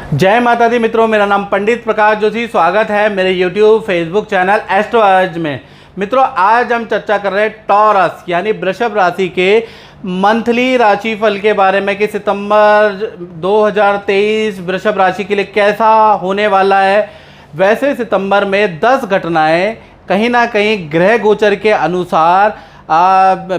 जय माता दी मित्रों, मेरा नाम पंडित प्रकाश जोशी। स्वागत है मेरे YouTube फेसबुक चैनल एस्ट्रो आज में। मित्रों, आज हम चर्चा कर रहे हैं टॉरस यानी वृषभ राशि के मंथली राशिफल के बारे में कि सितंबर 2023 वृषभ राशि के लिए कैसा होने वाला है। वैसे सितंबर में 10 घटनाएं कहीं ना कहीं ग्रह गोचर के अनुसार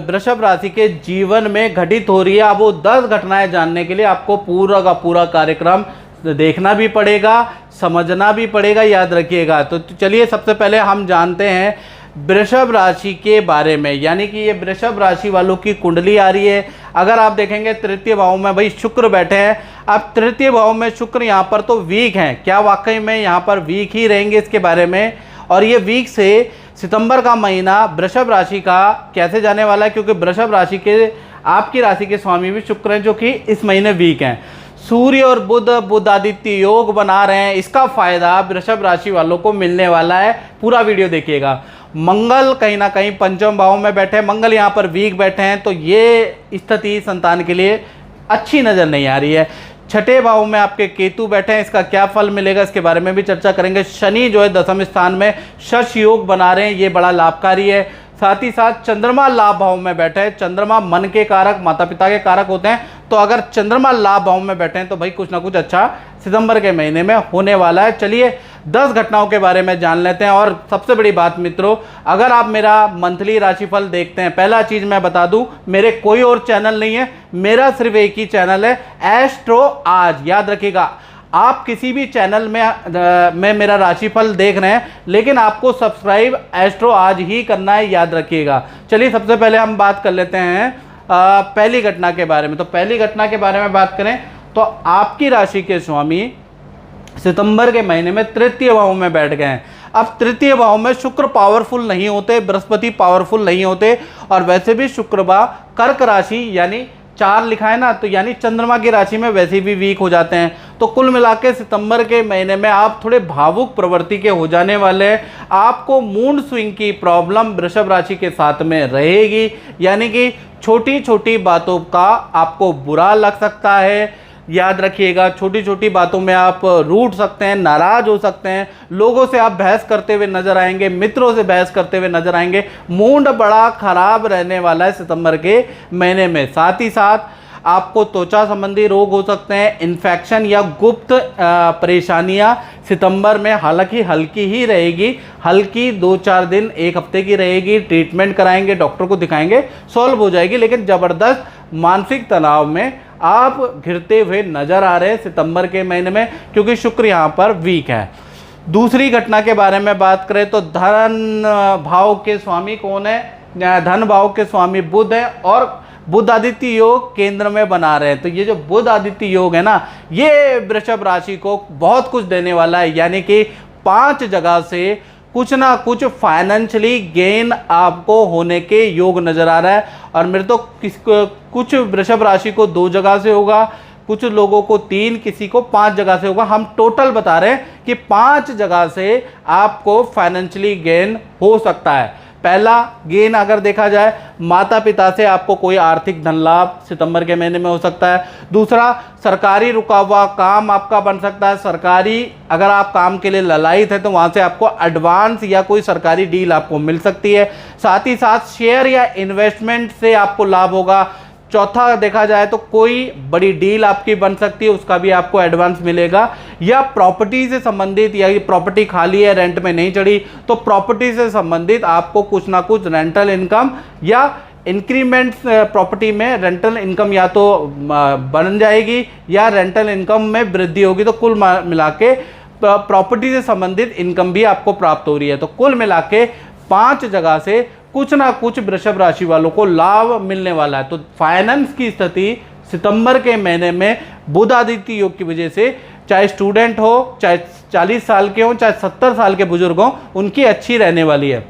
वृषभ राशि के जीवन में घटित हो रही है। अब वो 10 घटनाएं जानने के लिए आपको पूरा का पूरा कार्यक्रम देखना भी पड़ेगा, समझना भी पड़ेगा, याद रखिएगा। तो चलिए सबसे पहले हम जानते हैं वृषभ राशि के बारे में, यानी कि ये वृषभ राशि वालों की कुंडली आ रही है। अगर आप देखेंगे तृतीय भाव में भाई शुक्र बैठे हैं। अब तृतीय भाव में शुक्र यहाँ पर तो वीक हैं, क्या वाकई में यहाँ पर वीक ही रहेंगे इसके बारे में। और ये वीक से सितंबर का महीना वृषभ राशि का कैसे जाने वाला है, क्योंकि वृषभ राशि के आपकी राशि के स्वामी भी शुक्र हैं जो कि इस महीने वीक हैं। सूर्य और बुध आदित्य योग बना रहे हैं, इसका फायदा वृषभ राशि वालों को मिलने वाला है। पूरा वीडियो देखिएगा। मंगल कहीं ना कहीं पंचम भाव में बैठे हैं, मंगल यहाँ पर वीक बैठे हैं, तो ये स्थिति संतान के लिए अच्छी नज़र नहीं आ रही है। छठे भाव में आपके केतु बैठे हैं, इसका क्या फल मिलेगा इसके बारे में भी चर्चा करेंगे। शनि जो है दशम स्थान में शश योग बना रहे हैं, ये बड़ा लाभकारी है। साथ ही साथ चंद्रमा लाभ भाव में बैठे हैं। चंद्रमा मन के कारक, माता पिता के कारक होते हैं, तो अगर चंद्रमा लाभ भाव में बैठे हैं तो भाई कुछ ना कुछ अच्छा सितंबर के महीने में होने वाला है। चलिए 10 घटनाओं के बारे में जान लेते हैं। और सबसे बड़ी बात मित्रों, अगर आप मेरा मंथली राशिफल देखते हैं, पहला चीज़ मैं बता दूं, मेरे कोई और चैनल नहीं है, मेरा सिर्फ एक ही चैनल है, एस्ट्रो आज। याद रखिएगा, आप किसी भी चैनल में मेरा राशिफल देख रहे हैं, लेकिन आपको सब्सक्राइब एस्ट्रो आज ही करना है, याद रखिएगा। चलिए सबसे पहले हम बात कर लेते हैं पहली घटना के बारे में। तो पहली घटना के बारे में बात करें तो आपकी राशि के स्वामी सितंबर के महीने में तृतीय भाव में बैठ गए हैं। अब तृतीय भाव में शुक्र पावरफुल नहीं होते, बृहस्पति पावरफुल नहीं होते, और वैसे भी शुक्र कर्क राशि यानी 4 लिखा है ना, तो यानी चंद्रमा की राशि में वैसे भी वीक हो जाते हैं। तो कुल मिला के सितंबर के महीने में आप थोड़े भावुक प्रवृत्ति के हो जाने वाले हैं। आपको मूड स्विंग की प्रॉब्लम वृषभ राशि के साथ में रहेगी, यानी कि छोटी छोटी बातों का आपको बुरा लग सकता है। याद रखिएगा, छोटी छोटी बातों में आप रूठ सकते हैं, नाराज हो सकते हैं, लोगों से आप बहस करते हुए नजर आएंगे, मित्रों से बहस करते हुए नजर आएंगे। मूड बड़ा खराब रहने वाला है सितंबर के महीने में। साथ ही साथ आपको त्वचा संबंधी रोग हो सकते हैं, इन्फेक्शन या गुप्त परेशानियां सितंबर में हालांकि हल्की ही रहेगी, हल्की 2-4 दिन 1 हफ्ते की रहेगी। ट्रीटमेंट कराएंगे, डॉक्टर को दिखाएंगे, सॉल्व हो जाएगी, लेकिन ज़बरदस्त मानसिक तनाव में आप घिरते हुए नजर आ रहे हैं सितंबर के महीने में, क्योंकि शुक्र यहाँ पर वीक है। दूसरी घटना के बारे में बात करें तो धन भाव के स्वामी कौन है? धन भाव के स्वामी बुध है, और बुध आदित्य योग केंद्र में बना रहे हैं। तो ये जो बुध आदित्य योग है ना, ये वृषभ राशि को बहुत कुछ देने वाला है, यानी कि 5 जगह से कुछ ना कुछ फाइनेंशियली गेन आपको होने के योग नजर आ रहा है। और मेरे तो कुछ वृषभ राशि को 2 जगह से होगा, कुछ लोगों को 3, किसी को 5 जगह से होगा। हम टोटल बता रहे हैं कि 5 जगह से आपको फाइनेंशियली गेन हो सकता है। पहला गेन अगर देखा जाए, माता पिता से आपको कोई आर्थिक धन लाभ सितंबर के महीने में हो सकता है। दूसरा, सरकारी रुका हुआ काम आपका बन सकता है। सरकारी अगर आप काम के लिए ललायित है तो वहाँ से आपको एडवांस या कोई सरकारी डील आपको मिल सकती है। साथ ही साथ शेयर या इन्वेस्टमेंट से आपको लाभ होगा। चौथा देखा जाए तो कोई बड़ी डील आपकी बन सकती है, उसका भी आपको एडवांस मिलेगा। या प्रॉपर्टी से संबंधित, या प्रॉपर्टी खाली है, रेंट में नहीं चढ़ी, तो प्रॉपर्टी से संबंधित आपको कुछ ना कुछ रेंटल इनकम या इंक्रीमेंट प्रॉपर्टी में रेंटल इनकम या तो बन जाएगी या रेंटल इनकम में वृद्धि होगी। तो कुल मिला के प्रॉपर्टी से संबंधित इनकम भी आपको प्राप्त हो रही है। तो कुल मिला के 5 जगह से कुछ ना कुछ वृषभ राशि वालों को लाभ मिलने वाला है। तो फाइनेंस की स्थिति सितंबर के महीने में बुध आदित्य योग की वजह से, चाहे स्टूडेंट हो, चाहे 40 साल के हो, चाहे 70 साल के बुजुर्ग हो, उनकी अच्छी रहने वाली है।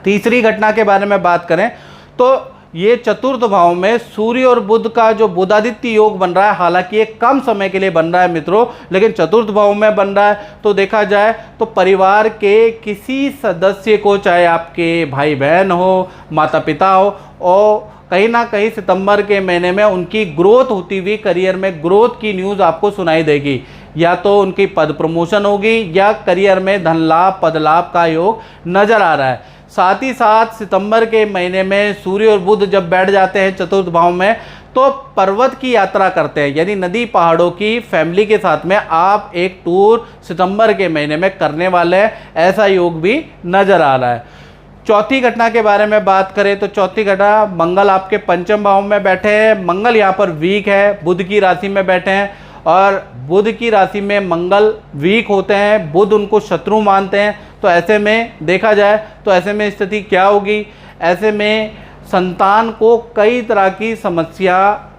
तीसरी घटना के बारे में बात करें तो ये चतुर्थ भाव में सूर्य और बुध का जो बुधादित्य योग बन रहा है, हालांकि ये कम समय के लिए बन रहा है मित्रों, लेकिन चतुर्थ भाव में बन रहा है। तो देखा जाए तो परिवार के किसी सदस्य को, चाहे आपके भाई बहन हो, माता पिता हो, और कहीं ना कहीं सितंबर के महीने में उनकी ग्रोथ होती हुई, करियर में ग्रोथ की न्यूज़ आपको सुनाई देगी। या तो उनकी पद प्रमोशन होगी या करियर में धन लाभ पद लाभ का योग नज़र आ रहा है। साथ ही साथ सितंबर के महीने में सूर्य और बुध जब बैठ जाते हैं चतुर्थ भाव में तो पर्वत की यात्रा करते हैं, यानी नदी पहाड़ों की फैमिली के साथ में आप एक टूर सितंबर के महीने में करने वाले हैं, ऐसा योग भी नज़र आ रहा है। चौथी घटना के बारे में बात करें तो चौथी घटना, मंगल आपके पंचम भाव में बैठे हैं। मंगल यहाँ पर वीक है, बुध की राशि में बैठे हैं और बुध की राशि में मंगल वीक होते हैं, बुध उनको शत्रु मानते हैं। तो ऐसे में देखा जाए तो ऐसे में स्थिति क्या होगी, ऐसे में संतान को कई तरह की समस्या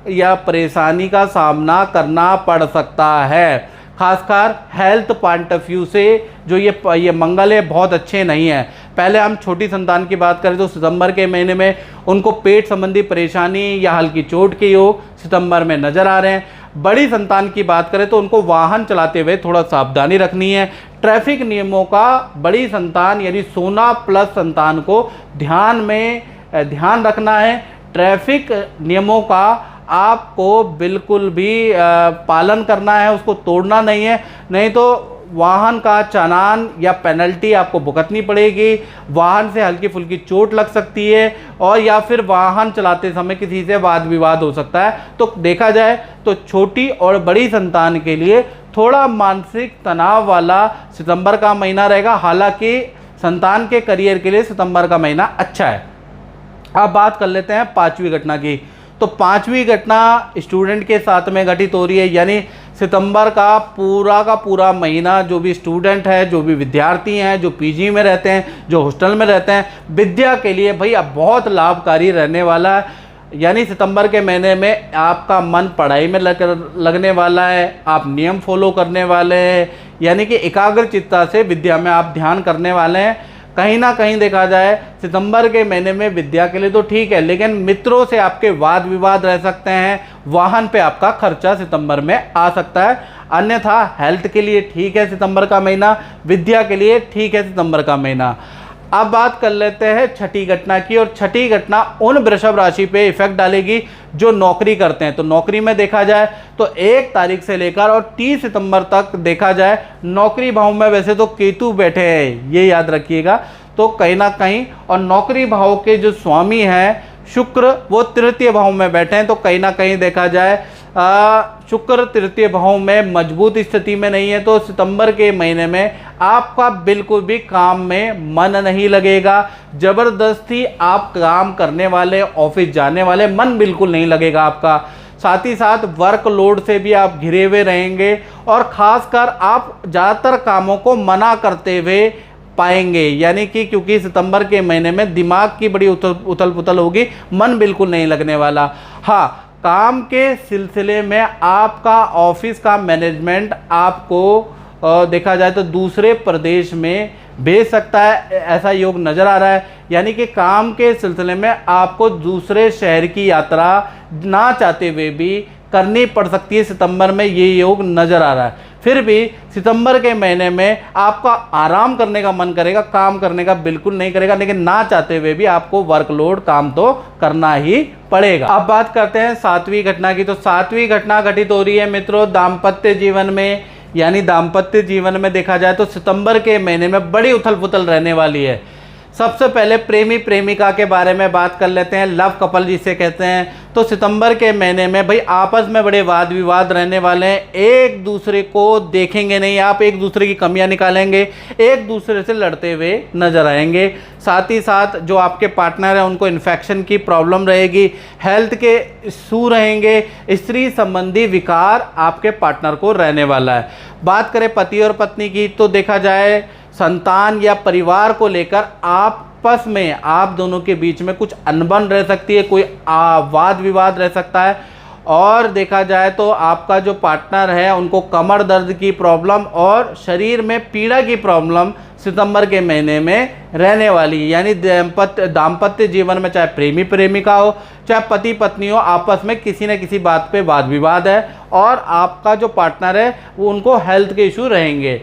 या परेशानी का सामना करना पड़ सकता है। खासकर हेल्थ पॉइंट ऑफ व्यू से जो ये मंगल है बहुत अच्छे नहीं है। पहले हम छोटी संतान की बात करें तो सितंबर के महीने में उनको पेट संबंधी परेशानी या हल्की चोट के योग सितंबर में नज़र आ रहे हैं। बड़ी संतान की बात करें तो उनको वाहन चलाते हुए थोड़ा सावधानी रखनी है। ट्रैफिक नियमों का बड़ी संतान यानी सोना प्लस संतान को ध्यान रखना है। ट्रैफिक नियमों का आपको बिल्कुल भी पालन करना है, उसको तोड़ना नहीं है, नहीं तो वाहन का चालान या पेनल्टी आपको भुगतनी पड़ेगी। वाहन से हल्की फुल्की चोट लग सकती है और या फिर वाहन चलाते समय किसी से वाद विवाद हो सकता है। तो देखा जाए तो छोटी और बड़ी संतान के लिए थोड़ा मानसिक तनाव वाला सितंबर का महीना रहेगा। हालांकि संतान के करियर के लिए सितंबर का महीना अच्छा है। अब बात कर लेते हैं पांचवी घटना की। तो पांचवी घटना स्टूडेंट के साथ में घटित हो रही है, यानी सितंबर का पूरा महीना जो भी स्टूडेंट है, जो भी विद्यार्थी हैं, जो पीजी में रहते हैं, जो हॉस्टल में रहते हैं, विद्या के लिए भाई अब बहुत लाभकारी रहने वाला है। यानी सितंबर के महीने में आपका मन पढ़ाई में लगने वाला है, आप नियम फॉलो करने वाले हैं, यानी कि एकाग्र चित्ता से विद्या में आप ध्यान करने वाले हैं। कहीं ना कहीं देखा जाए सितंबर के महीने में विद्या के लिए तो ठीक है, लेकिन मित्रों से आपके वाद विवाद रह सकते हैं, वाहन पे आपका खर्चा सितंबर में आ सकता है। अन्यथा हेल्थ के लिए ठीक है सितंबर का महीना, विद्या के लिए ठीक है सितंबर का महीना। अब बात कर लेते हैं छठी घटना की, और छठी घटना उन वृषभ राशि पे इफेक्ट डालेगी जो नौकरी करते हैं। तो नौकरी में देखा जाए तो 1 तारीख से लेकर और 30 सितंबर तक देखा जाए नौकरी भाव में वैसे तो केतु बैठे हैं, ये याद रखिएगा। तो कहीं ना कहीं और नौकरी भाव के जो स्वामी हैं शुक्र वो तृतीय भाव में बैठे हैं। तो कहीं ना कहीं देखा जाए शुक्र तृतीय भाव में मजबूत स्थिति में नहीं है, तो सितंबर के महीने में आपका बिल्कुल भी काम में मन नहीं लगेगा। ज़बरदस्ती आप काम करने वाले, ऑफिस जाने वाले, मन बिल्कुल नहीं लगेगा आपका। साथ ही साथ वर्कलोड से भी आप घिरे हुए रहेंगे और ख़ासकर आप ज़्यादातर कामों को मना करते हुए पाएंगे, यानी कि क्योंकि सितंबर के महीने में दिमाग की बड़ी उथल पुथल होगी, मन बिल्कुल नहीं लगने वाला। हाँ, काम के सिलसिले में आपका ऑफिस का मैनेजमेंट आपको देखा जाए तो दूसरे प्रदेश में भेज सकता है, ऐसा योग नज़र आ रहा है। यानी कि काम के सिलसिले में आपको दूसरे शहर की यात्रा ना चाहते हुए भी करनी पड़ सकती है सितंबर में, ये योग नज़र आ रहा है। फिर भी सितंबर के महीने में आपका आराम करने का मन करेगा, काम करने का बिल्कुल नहीं करेगा, लेकिन ना चाहते हुए भी आपको वर्कलोड काम तो करना ही पड़ेगा। अब बात करते हैं सातवीं घटना की। तो सातवीं घटना घटित हो रही है मित्रों दाम्पत्य जीवन में, यानी दाम्पत्य जीवन में देखा जाए तो सितंबर के महीने में बड़ी उथल पुथल रहने वाली है। सबसे पहले प्रेमी प्रेमिका के बारे में बात कर लेते हैं, लव कपल जिसे कहते हैं। तो सितंबर के महीने में भाई आपस में बड़े वाद विवाद रहने वाले हैं, एक दूसरे को देखेंगे नहीं, आप एक दूसरे की कमियां निकालेंगे, एक दूसरे से लड़ते हुए नजर आएंगे। साथ ही साथ जो आपके पार्टनर हैं उनको इन्फेक्शन की प्रॉब्लम रहेगी, हेल्थ के इशू रहेंगे, स्त्री संबंधी विकार आपके पार्टनर को रहने वाला है। बात करें पति और पत्नी की तो देखा जाए संतान या परिवार को लेकर आपस में आप दोनों के बीच में कुछ अनबन रह सकती है, कोई वाद विवाद रह सकता है। और देखा जाए तो आपका जो पार्टनर है उनको कमर दर्द की प्रॉब्लम और शरीर में पीड़ा की प्रॉब्लम सितंबर के महीने में रहने वाली है। यानी दाम्पत्य जीवन में चाहे प्रेमी प्रेमिका हो, चाहे पति पत्नी हो, आपस में किसी न किसी बात पे वाद विवाद है और आपका जो पार्टनर है वो उनको हेल्थ के इशू रहेंगे।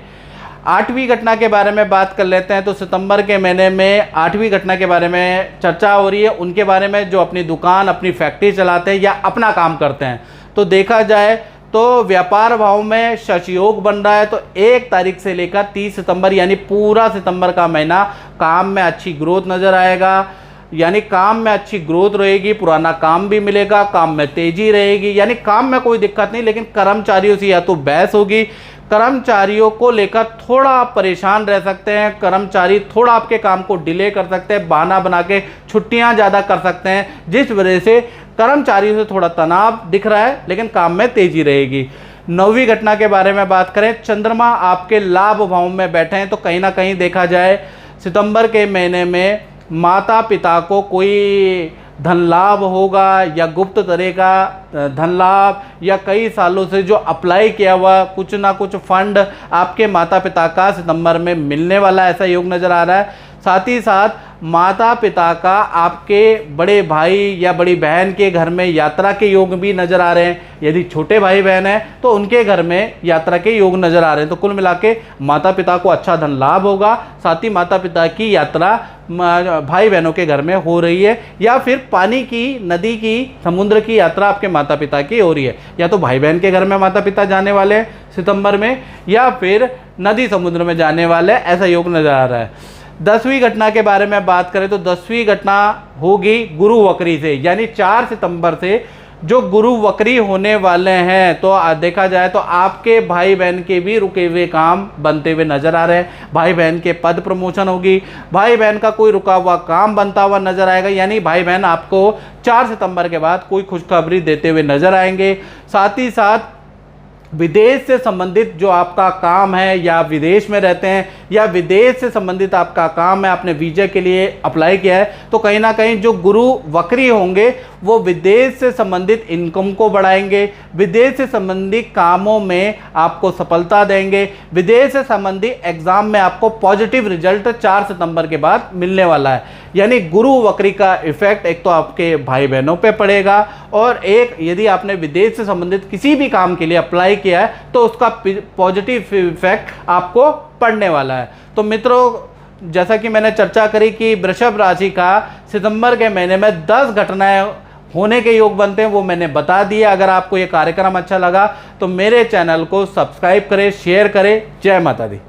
आठवीं घटना के बारे में बात कर लेते हैं। तो सितंबर के महीने में आठवीं घटना के बारे में चर्चा हो रही है, उनके बारे में जो अपनी दुकान अपनी फैक्ट्री चलाते हैं या अपना काम करते हैं। तो देखा जाए तो व्यापार भाव में शश योग बन रहा है। तो 1 तारीख से लेकर 30 सितंबर यानी पूरा सितंबर का महीना काम में अच्छी ग्रोथ नज़र आएगा, यानी काम में अच्छी ग्रोथ रहेगी, पुराना काम भी मिलेगा, काम में तेजी रहेगी, यानी काम में कोई दिक्कत नहीं। लेकिन कर्मचारियों से या तो बहस होगी, कर्मचारियों को लेकर थोड़ा आप परेशान रह सकते हैं, कर्मचारी थोड़ा आपके काम को डिले कर सकते हैं, बहाना बना के छुट्टियां ज़्यादा कर सकते हैं, जिस वजह से कर्मचारियों से थोड़ा तनाव दिख रहा है, लेकिन काम में तेजी रहेगी। 9वीं घटना के बारे में बात करें, चंद्रमा आपके लाभ भाव में बैठे हैं, तो कहीं ना कहीं देखा जाए सितंबर के महीने में माता पिता को कोई धन लाभ होगा या गुप्त तरह का धन लाभ, या कई सालों से जो अप्लाई किया हुआ कुछ ना कुछ फंड आपके माता पिता का सितंबर में मिलने वाला ऐसा योग नज़र आ रहा है। साथ ही साथ माता पिता का आपके बड़े भाई या बड़ी बहन के घर में यात्रा के योग भी नज़र आ रहे हैं। यदि छोटे भाई बहन हैं तो उनके घर में यात्रा के योग नज़र आ रहे हैं। तो कुल मिला के माता पिता को अच्छा धन लाभ होगा, साथ ही माता पिता की यात्रा भाई बहनों के घर में हो रही है, या फिर पानी की, नदी की, समुद्र की यात्रा आपके माता पिता की हो रही है। या तो भाई बहन के घर में माता पिता जाने वाले हैं सितंबर में, या फिर नदी समुद्र में जाने वाले, ऐसा योग नज़र आ रहा है। 10वीं घटना के बारे में बात करें तो 10वीं घटना होगी गुरु वक्री से, यानी 4 सितंबर से जो गुरु वक्री होने वाले हैं। तो देखा जाए तो आपके भाई बहन के भी रुके हुए काम बनते हुए नजर आ रहे हैं। भाई बहन के पद प्रमोशन होगी, भाई बहन का कोई रुका हुआ काम बनता हुआ नजर आएगा, यानी भाई बहन आपको 4 सितंबर के बाद कोई खुशखबरी देते हुए नजर आएंगे। साथ ही साथ विदेश से संबंधित जो आपका काम है, या विदेश में रहते हैं या विदेश से संबंधित आपका काम है, आपने वीज़ा के लिए अप्लाई किया है, तो कहीं ना कहीं जो गुरु वक्री होंगे वो विदेश से संबंधित इनकम को बढ़ाएंगे, विदेश से संबंधित कामों में आपको सफलता देंगे, विदेश से संबंधित एग्जाम में आपको पॉजिटिव रिजल्ट 4 सितंबर के बाद मिलने वाला है। यानी गुरु वक्री का इफेक्ट एक तो आपके भाई बहनों पे पड़ेगा, और एक यदि आपने विदेश से संबंधित किसी भी काम के लिए अप्लाई किया है तो उसका पॉजिटिव इफेक्ट आपको पड़ने वाला है। तो मित्रों, जैसा कि मैंने चर्चा करी कि वृषभ राशि का सितंबर के महीने में 10 घटनाएं होने के योग बनते हैं, वो मैंने बता दिया। अगर आपको ये कार्यक्रम अच्छा लगा तो मेरे चैनल को सब्सक्राइब करें, शेयर करें। जय माता दी।